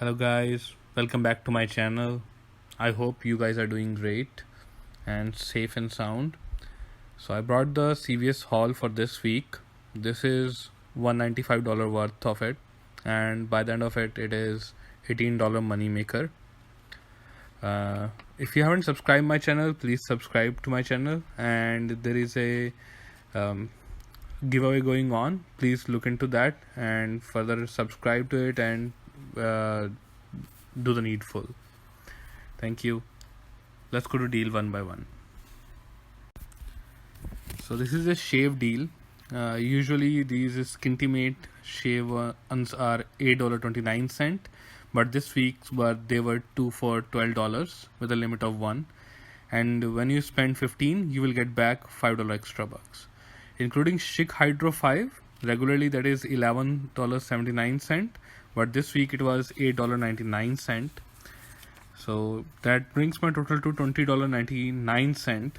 Hello guys, welcome back to my channel. I hope you guys are doing great and safe and sound. So I brought the CVS haul for this week. This is $195 worth of it, and by the end of it, it is $18 money maker. If you haven't subscribed my channel, please subscribe to my channel, and there is a giveaway going on. Please look into that and further subscribe to it and do the needful. Thank you. Let's go to deal one by one. So this is a shave deal. Usually these Skintimate shave uns are $8.29, but this week they were 2 for $12 with a limit of 1. And when you spend 15, you will get back $5 extra bucks, including Schick Hydro 5. Regularly that is $11.79, but this week it was $8.99. So that brings my total to $20.99.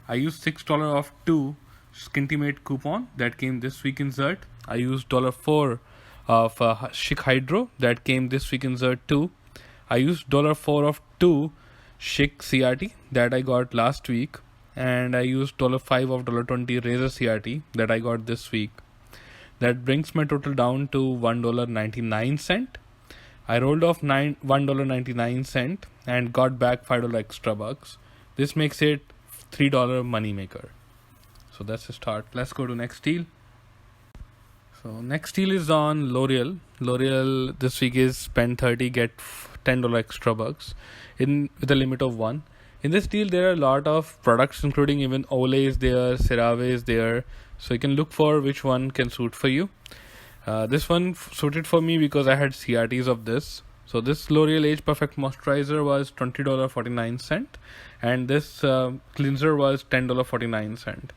I used $6 off 2 Skintimate coupon that came this week in Zert. I used $4 of Schick Hydro that came this week in Zert too. I used $4 of 2 Schick CRT that I got last week, and I used $5 of $20 Razor CRT that I got this week. That brings my total down to $1.99. I rolled off $1.99 and got back $5 extra bucks. This makes it $3 money maker. So that's a start. Let's go to next deal. So next deal is on L'Oreal. L'Oreal this week is spend 30 get $10 extra bucks with a limit of 1. In this deal there are a lot of products, including even Olay is there, CeraVe is there, so you can look for which one can suit for you. This one suited for me because I had CRTs of this. So this L'Oreal Age Perfect Moisturizer was $20.49, and this cleanser was $10.49.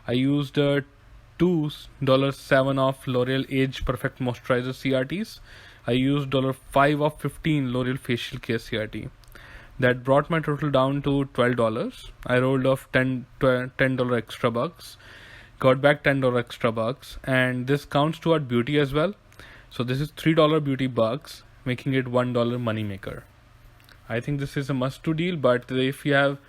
I used $2.7 of L'Oreal Age Perfect Moisturizer CRTs. I used $5 of 15 L'Oreal Facial Care CRT. That brought my total down to $12. I rolled off $10 extra bucks, got back $10 extra bucks, and this counts toward beauty as well. So this is $3 beauty bucks, making it $1 money maker. I think this is a must-do deal, but if you have,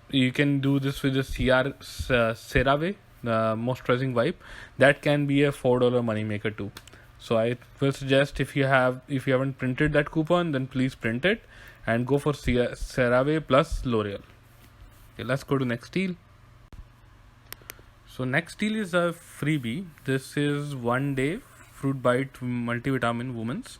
you can do this with the CeraVe moisturizing wipe. That can be a $4 money maker too. So I will suggest if you haven't printed that coupon, then please print it and go for CeraVe plus L'Oreal. Okay, let's go to next deal. So next deal is a freebie. This is 1 day fruit bite multivitamin women's.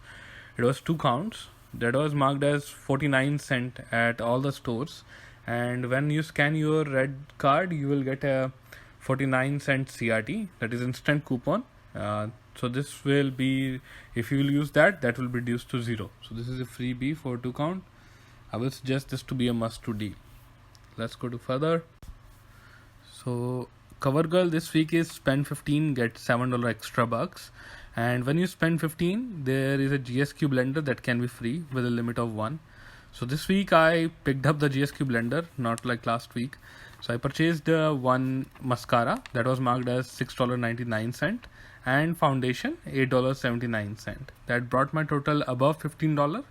It was 2 counts. That was marked as 49 cent at all the stores, and when you scan your red card you will get a 49 cent CRT, that is instant coupon. So this will be, if you will use that will be reduced to 0. So this is a freebie for 2 count. I will suggest this to be a must-do deal. Let's go to further. So CoverGirl this week is spend 15 get $7 extra bucks, and when you spend 15 there is a GSQ blender that can be free with a limit of 1. So this week I picked up the GSQ blender, not like last week. So I purchased one mascara that was marked as $6.99 and foundation $8.79. That brought my total above $15.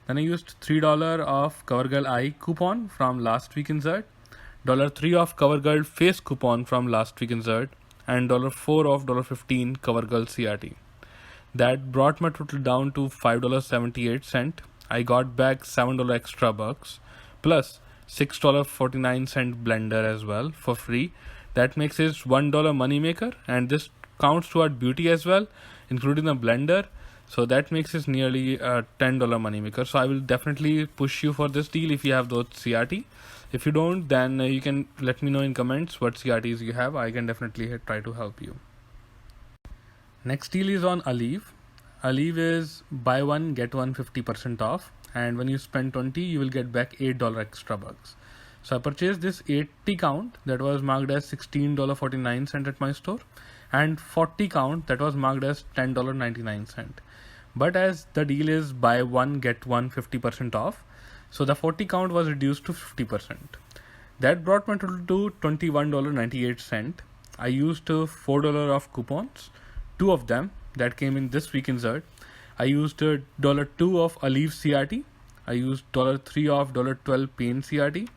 Then I used $3 of CoverGirl Eye coupon from last week in Zert, $3 of CoverGirl Face coupon from last week in Zert, and $4 of $15 CoverGirl CRT. That brought my total down to $5.78. I got back $7 extra bucks plus $6.49 blender as well for free. That makes it $1 money maker, and this counts toward beauty as well, including the blender. So that makes it nearly a $10 money maker. So I will definitely push you for this deal if you have those CRT. If you don't, then you can let me know in comments what CRTs you have. I can definitely try to help you. Next deal is on Aleve. Aleve is buy one get one 50% off, and when you spend 20 you will get back $8 extra bucks. So I purchased this 80 count that was marked as $16.49 at my store, and 40 count that was marked as $10.99. But as the deal is buy one get one 50% off, so the 40 count was reduced to 50%. That brought my total to $21.98. I used $4 of coupons, 2 of them that came in this week in Zert. I used $2 of Aleve CRT. I used $3 of $12 Pain CRT.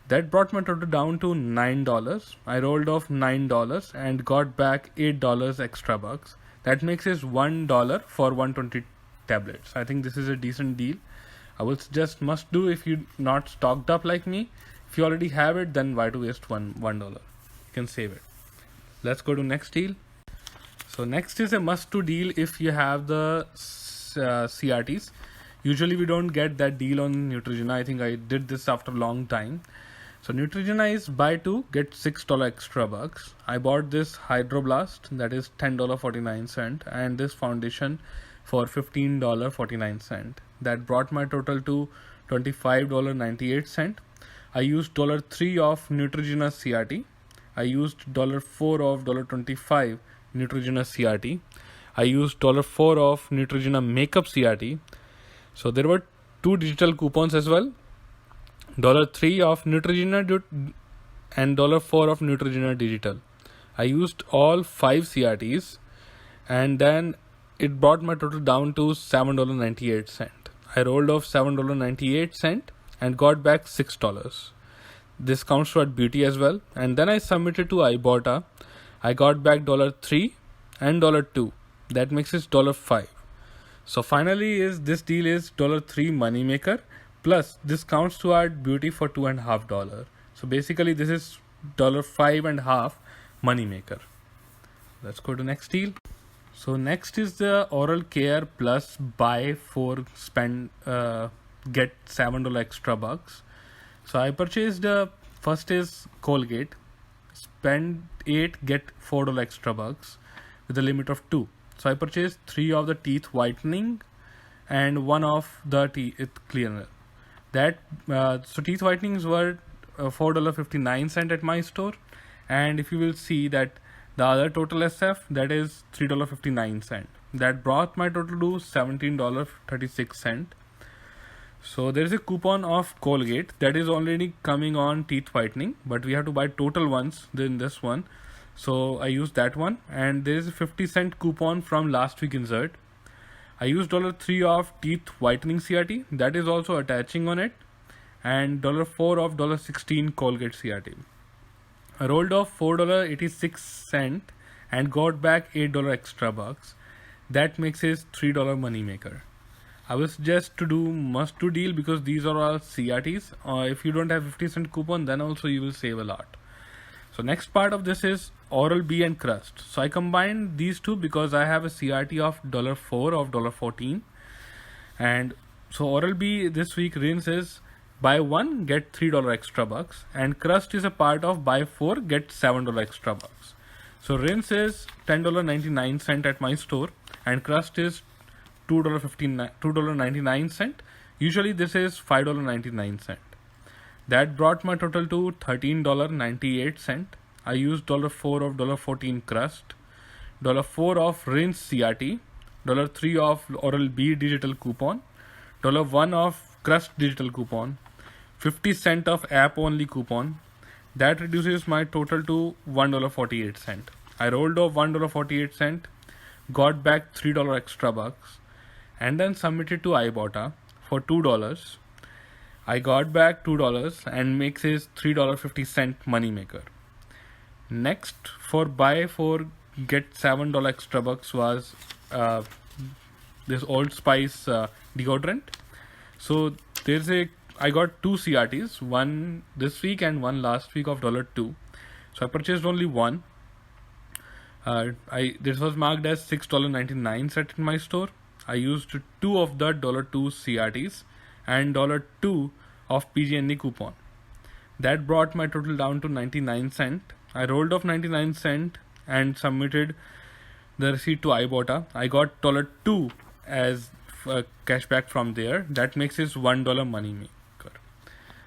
That brought my total down to $9. I rolled off $9 and got back $8 extra bucks. That makes it $1 for 120 tablets. I think this is a decent deal. I would suggest must do if you're not stocked up like me. If you already have it, then why to waste $1? You can save it. Let's go to next deal. So next is a must-do deal if you have the CRTs. Usually we don't get that deal on Neutrogena. I think I did this after a long time. So Neutrogena is buy 2 get $6 extra bucks. I bought this Hydroblast, that is $10.49, and this foundation for $15.49. That brought my total to $25.98. I used $3 of Neutrogena CRT. I used $4 of $25 Neutrogena CRT. I used $4 of Neutrogena Makeup CRT. So there were 2 digital coupons as well. $3 of Neutrogena and $4 of Neutrogena Digital. I used all 5 CRTs, and then it brought my total down to $7.98. I rolled off $7.98 and got back $6. This counts toward beauty as well. And then I submitted to Ibotta. I got back $3 and $2. That makes it $5. So finally this deal is $3 moneymaker plus discounts toward beauty for $2.50. So basically this is $5.50 moneymaker. Let's go to next deal. So next is the oral care plus buy 4 spend get $7 extra bucks. So I purchased first is Colgate, spend 8 get $4 extra bucks with a limit of 2. So I purchased 3 of the teeth whitening and 1 of the teeth cleaner. That so teeth whitenings were $4.59 at my store, and if you will see that the other total SF, that is $3.59. That brought my total to $17.36. So there is a coupon of Colgate that is already coming on teeth whitening, but we have to buy total ones in this one. So I used that one, and there is a 50-cent coupon from last week insert. I used $3 of teeth whitening CRT, that is also attaching on it, and $4 of $16 Colgate CRT. I rolled off $4.86 and got back $8 extra bucks. That makes it $3 moneymaker. I will suggest to do must-do deal because these are all CRTs. If you don't have 50-cent coupon, then also you will save a lot. So next part of this is Oral-B and Crust. So I combined these two because I have a CRT of $4 of $14. And so Oral-B this week rinse is buy 1 get $3 extra bucks, and Crust is a part of buy 4 get $7 extra bucks. So rinse is $10.99 at my store, and Crust is $2.99. Usually this is $5.99. That brought my total to $13.98. I used $4 of $14 Crust, $4 of rinse CRT, $3 of Oral-B digital coupon, $1 of Crust digital coupon, 50-cent of app only coupon. That reduces my total to $1.48. I rolled off $1.48, got back $3 extra bucks, and then submitted to Ibotta for $2. I got back $2 and makes his $3.50 moneymaker. Next for buy 4 get $7 extra bucks was this Old Spice deodorant. So I got 2 CRTs, one this week and one last week of $2. So I purchased only one. This was marked as $6.99 at my store. I used 2 of the $2 CRTs and $2 of PG&E coupon. That brought my total down to 99 cents. I rolled off 99 cents and submitted the receipt to Ibotta. I got $2 as cashback from there. That makes it $1 moneymaker.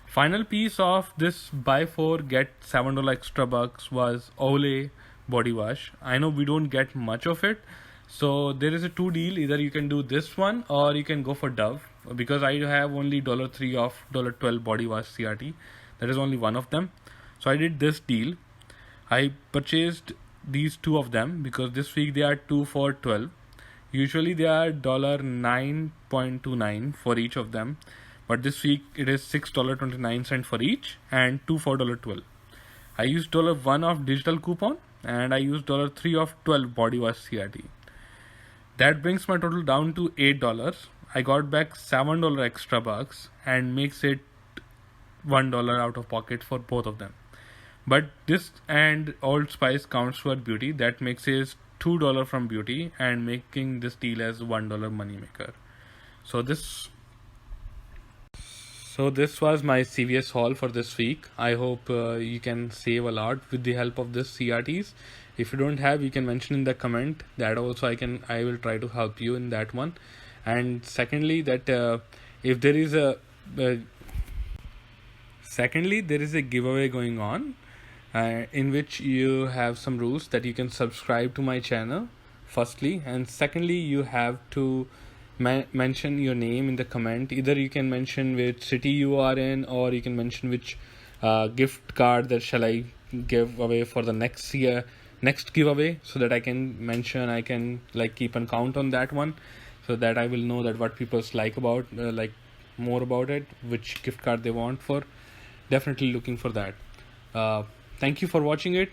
Final piece of this buy 4 get $7 extra bucks was Olay body wash. I know we don't get much of it, so there is a 2 deal. Either you can do this one or you can go for Dove, because I have only $3 of $12 body wash CRT. That is only one of them. So I did this deal. I purchased these 2 of them because this week they are 2 for $12. Usually they are $9.29 for each of them, but this week it is $6.29 for each and two for $12. I used $1 of digital coupon and I used $3 of 12 body wash CRT. That brings my total down to $8. I got back $7 extra bucks and makes it $1 out of pocket for both of them. But this and Old Spice counts for beauty. That makes it $2 from beauty and making this deal as $1 moneymaker. So this was my CVS haul for this week. I hope you can save a lot with the help of this CRTs. If you don't have, you can mention in the comment. That also I will try to help you in that one. And secondly, that if there is a giveaway going on, in which you have some rules that you can subscribe to my channel firstly, and secondly you have to mention your name in the comment. Either you can mention which city you are in, or you can mention which gift card that shall I give away for the next giveaway, so that I can keep an count on that one, so that I will know that what people like more about it, which gift card they want for. Definitely looking for that. Thank you for watching it.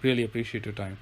Really appreciate your time.